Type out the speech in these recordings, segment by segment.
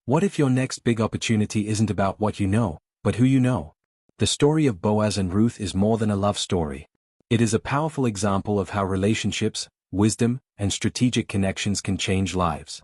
What if your next big opportunity isn't about what you know, but who you know? The story of Boaz and Ruth is more than a love story. It is a powerful example of how relationships, wisdom, and strategic connections can change lives.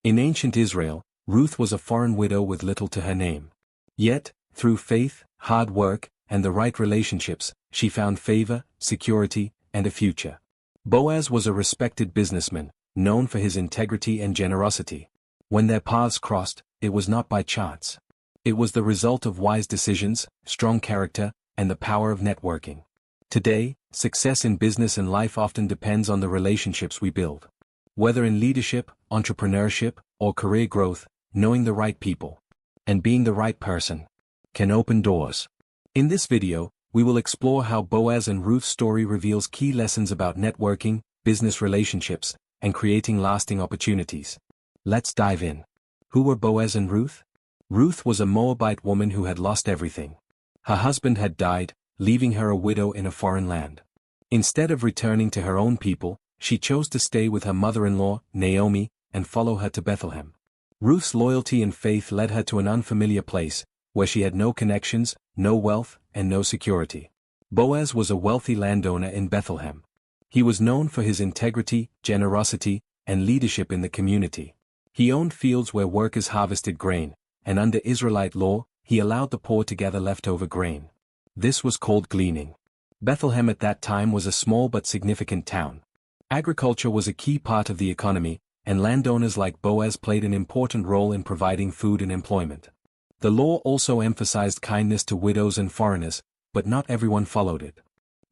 In ancient Israel, Ruth was a foreign widow with little to her name. Yet, through faith, hard work, and the right relationships, she found favor, security, and a future. Boaz was a respected businessman, known for his integrity and generosity. When their paths crossed, it was not by chance. It was the result of wise decisions, strong character, and the power of networking. Today, success in business and life often depends on the relationships we build. Whether in leadership, entrepreneurship, or career growth, knowing the right people and being the right person can open doors. In this video, we will explore how Boaz and Ruth's story reveals key lessons about networking, business relationships, and creating lasting opportunities. Let's dive in. Who were Boaz and Ruth? Ruth was a Moabite woman who had lost everything. Her husband had died, leaving her a widow in a foreign land. Instead of returning to her own people, she chose to stay with her mother-in-law, Naomi, and follow her to Bethlehem. Ruth's loyalty and faith led her to an unfamiliar place, where she had no connections, no wealth, and no security. Boaz was a wealthy landowner in Bethlehem. He was known for his integrity, generosity, and leadership in the community. He owned fields where workers harvested grain, and under Israelite law, he allowed the poor to gather leftover grain. This was called gleaning. Bethlehem at that time was a small but significant town. Agriculture was a key part of the economy, and landowners like Boaz played an important role in providing food and employment. The law also emphasized kindness to widows and foreigners, but not everyone followed it.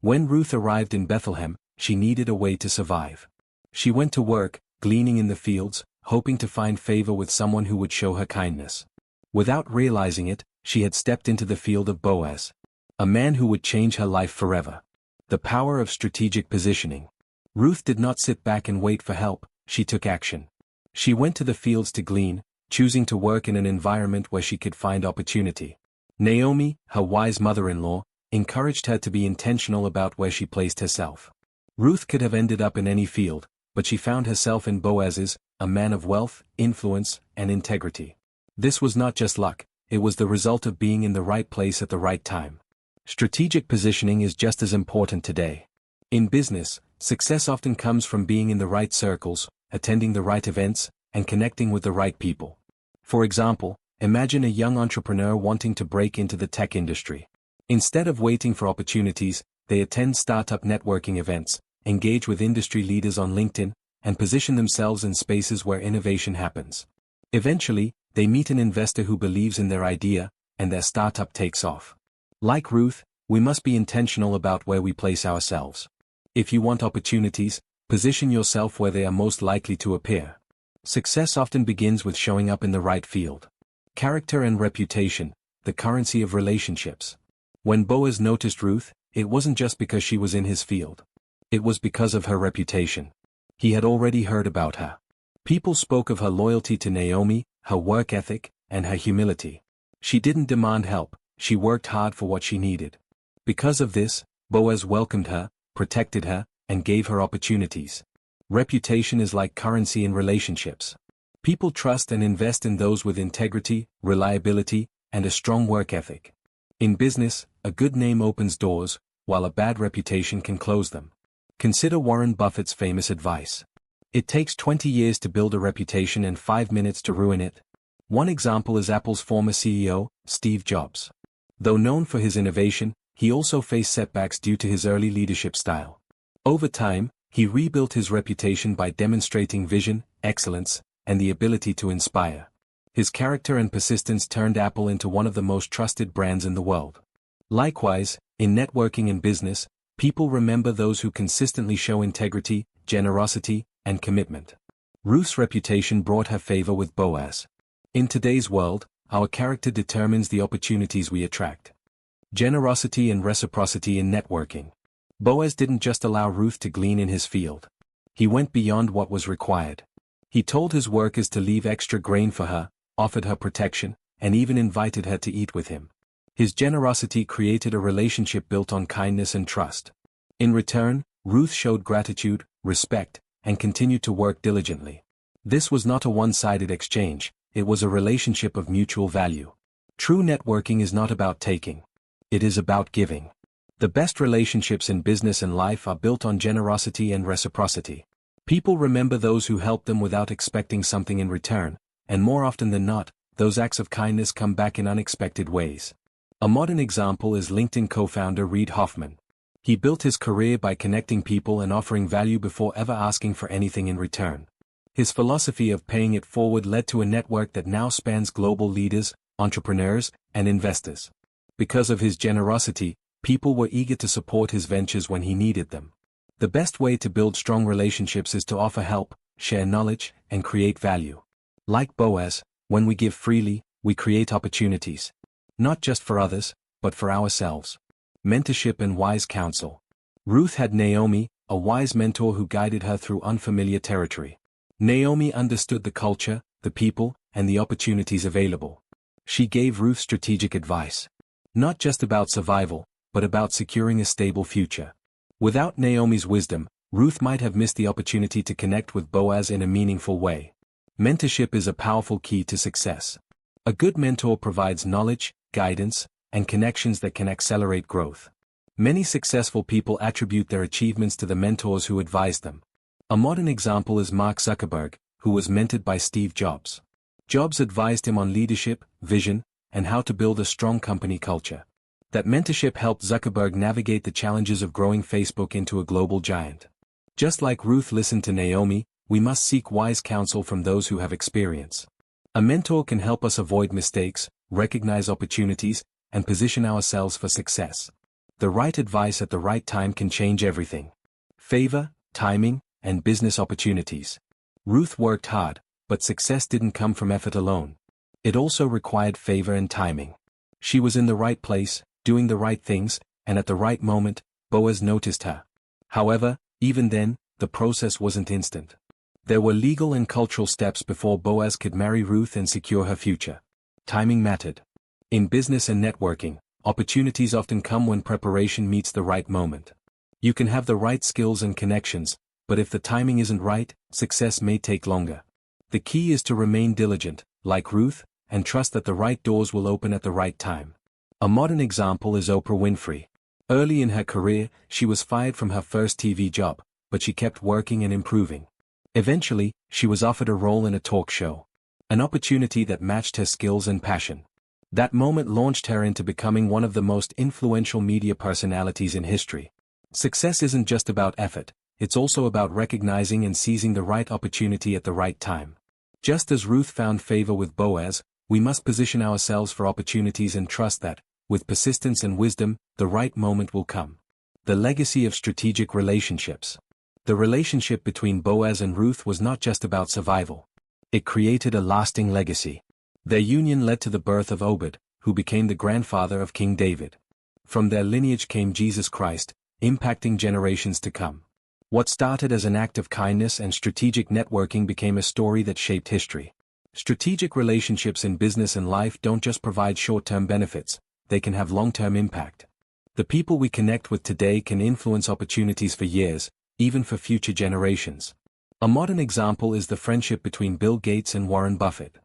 When Ruth arrived in Bethlehem, she needed a way to survive. She went to work, gleaning in the fields, hoping to find favor with someone who would show her kindness. Without realizing it, she had stepped into the field of Boaz, a man who would change her life forever. The power of strategic positioning. Ruth did not sit back and wait for help, she took action. She went to the fields to glean, choosing to work in an environment where she could find opportunity. Naomi, her wise mother-in-law, encouraged her to be intentional about where she placed herself. Ruth could have ended up in any field, but she found herself in Boaz's, a man of wealth, influence, and integrity. This was not just luck, it was the result of being in the right place at the right time. Strategic positioning is just as important today. In business, success often comes from being in the right circles, attending the right events, and connecting with the right people. For example, imagine a young entrepreneur wanting to break into the tech industry. Instead of waiting for opportunities, they attend startup networking events, engage with industry leaders on LinkedIn, and position themselves in spaces where innovation happens. Eventually, they meet an investor who believes in their idea, and their startup takes off. Like Ruth, we must be intentional about where we place ourselves. If you want opportunities, position yourself where they are most likely to appear. Success often begins with showing up in the right field. Character and reputation, the currency of relationships. When Boaz noticed Ruth, it wasn't just because she was in his field. It was because of her reputation. He had already heard about her. People spoke of her loyalty to Naomi, her work ethic, and her humility. She didn't demand help, she worked hard for what she needed. Because of this, Boaz welcomed her, protected her, and gave her opportunities. Reputation is like currency in relationships. People trust and invest in those with integrity, reliability, and a strong work ethic. In business, a good name opens doors, while a bad reputation can close them. Consider Warren Buffett's famous advice. It takes 20 years to build a reputation and 5 minutes to ruin it. One example is Apple's former CEO, Steve Jobs. Though known for his innovation, he also faced setbacks due to his early leadership style. Over time, he rebuilt his reputation by demonstrating vision, excellence, and the ability to inspire. His character and persistence turned Apple into one of the most trusted brands in the world. Likewise, in networking and business, people remember those who consistently show integrity, generosity, and commitment. Ruth's reputation brought her favor with Boaz. In today's world, our character determines the opportunities we attract. Generosity and reciprocity in networking. Boaz didn't just allow Ruth to glean in his field. He went beyond what was required. He told his workers to leave extra grain for her, offered her protection, and even invited her to eat with him. His generosity created a relationship built on kindness and trust. In return, Ruth showed gratitude, respect, and continued to work diligently. This was not a one-sided exchange, it was a relationship of mutual value. True networking is not about taking. It is about giving. The best relationships in business and life are built on generosity and reciprocity. People remember those who help them without expecting something in return, and more often than not, those acts of kindness come back in unexpected ways. A modern example is LinkedIn co-founder Reid Hoffman. He built his career by connecting people and offering value before ever asking for anything in return. His philosophy of paying it forward led to a network that now spans global leaders, entrepreneurs, and investors. Because of his generosity, people were eager to support his ventures when he needed them. The best way to build strong relationships is to offer help, share knowledge, and create value. Like Boaz, when we give freely, we create opportunities. Not just for others, but for ourselves. Mentorship and wise counsel. Ruth had Naomi, a wise mentor who guided her through unfamiliar territory. Naomi understood the culture, the people, and the opportunities available. She gave Ruth strategic advice. Not just about survival, but about securing a stable future. Without Naomi's wisdom, Ruth might have missed the opportunity to connect with Boaz in a meaningful way. Mentorship is a powerful key to success. A good mentor provides knowledge, guidance, and connections that can accelerate growth. Many successful people attribute their achievements to the mentors who advised them. A modern example is Mark Zuckerberg, who was mentored by Steve Jobs. Jobs advised him on leadership, vision, and how to build a strong company culture. That mentorship helped Zuckerberg navigate the challenges of growing Facebook into a global giant. Just like Ruth listened to Naomi, we must seek wise counsel from those who have experience. A mentor can help us avoid mistakes, recognize opportunities, and position ourselves for success. The right advice at the right time can change everything. Favor, timing, and business opportunities. Ruth worked hard, but success didn't come from effort alone. It also required favor and timing. She was in the right place, doing the right things, and at the right moment, Boaz noticed her. However, even then, the process wasn't instant. There were legal and cultural steps before Boaz could marry Ruth and secure her future. Timing mattered. In business and networking, opportunities often come when preparation meets the right moment. You can have the right skills and connections, but if the timing isn't right, success may take longer. The key is to remain diligent, like Ruth, and trust that the right doors will open at the right time. A modern example is Oprah Winfrey. Early in her career, she was fired from her first TV job, but she kept working and improving. Eventually, she was offered a role in a talk show. An opportunity that matched her skills and passion. That moment launched her into becoming one of the most influential media personalities in history. Success isn't just about effort, it's also about recognizing and seizing the right opportunity at the right time. Just as Ruth found favor with Boaz, we must position ourselves for opportunities and trust that, with persistence and wisdom, the right moment will come. The legacy of strategic relationships. The relationship between Boaz and Ruth was not just about survival. It created a lasting legacy. Their union led to the birth of Obed, who became the grandfather of King David. From their lineage came Jesus Christ, impacting generations to come. What started as an act of kindness and strategic networking became a story that shaped history. Strategic relationships in business and life don't just provide short-term benefits, they can have long-term impact. The people we connect with today can influence opportunities for years, even for future generations. A modern example is the friendship between Bill Gates and Warren Buffett.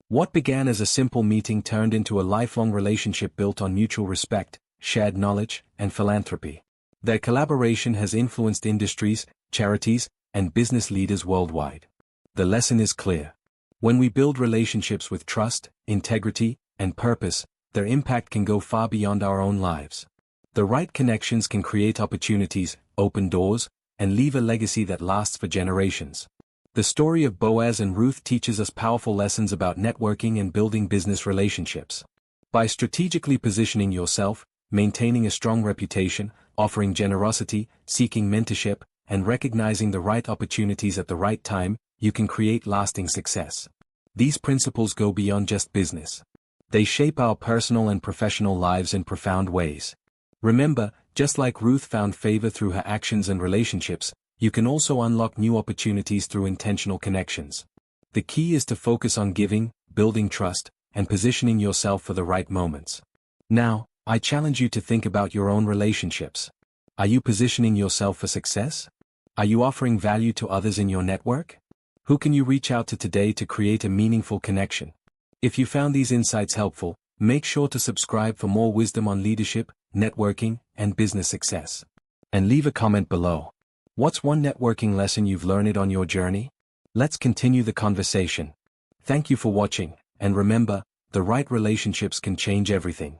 What began as a simple meeting turned into a lifelong relationship built on mutual respect, shared knowledge, and philanthropy. Their collaboration has influenced industries, charities, and business leaders worldwide. The lesson is clear. When we build relationships with trust, integrity, and purpose, their impact can go far beyond our own lives. The right connections can create opportunities, open doors, and leave a legacy that lasts for generations. The story of Boaz and Ruth teaches us powerful lessons about networking and building business relationships. By strategically positioning yourself, maintaining a strong reputation, offering generosity, seeking mentorship, and recognizing the right opportunities at the right time, you can create lasting success. These principles go beyond just business. They shape our personal and professional lives in profound ways. Remember, just like Ruth found favor through her actions and relationships, you can also unlock new opportunities through intentional connections. The key is to focus on giving, building trust, and positioning yourself for the right moments. Now, I challenge you to think about your own relationships. Are you positioning yourself for success? Are you offering value to others in your network? Who can you reach out to today to create a meaningful connection? If you found these insights helpful, make sure to subscribe for more wisdom on leadership, networking, and business success. And leave a comment below. What's one networking lesson you've learned on your journey? Let's continue the conversation. Thank you for watching, and remember, the right relationships can change everything.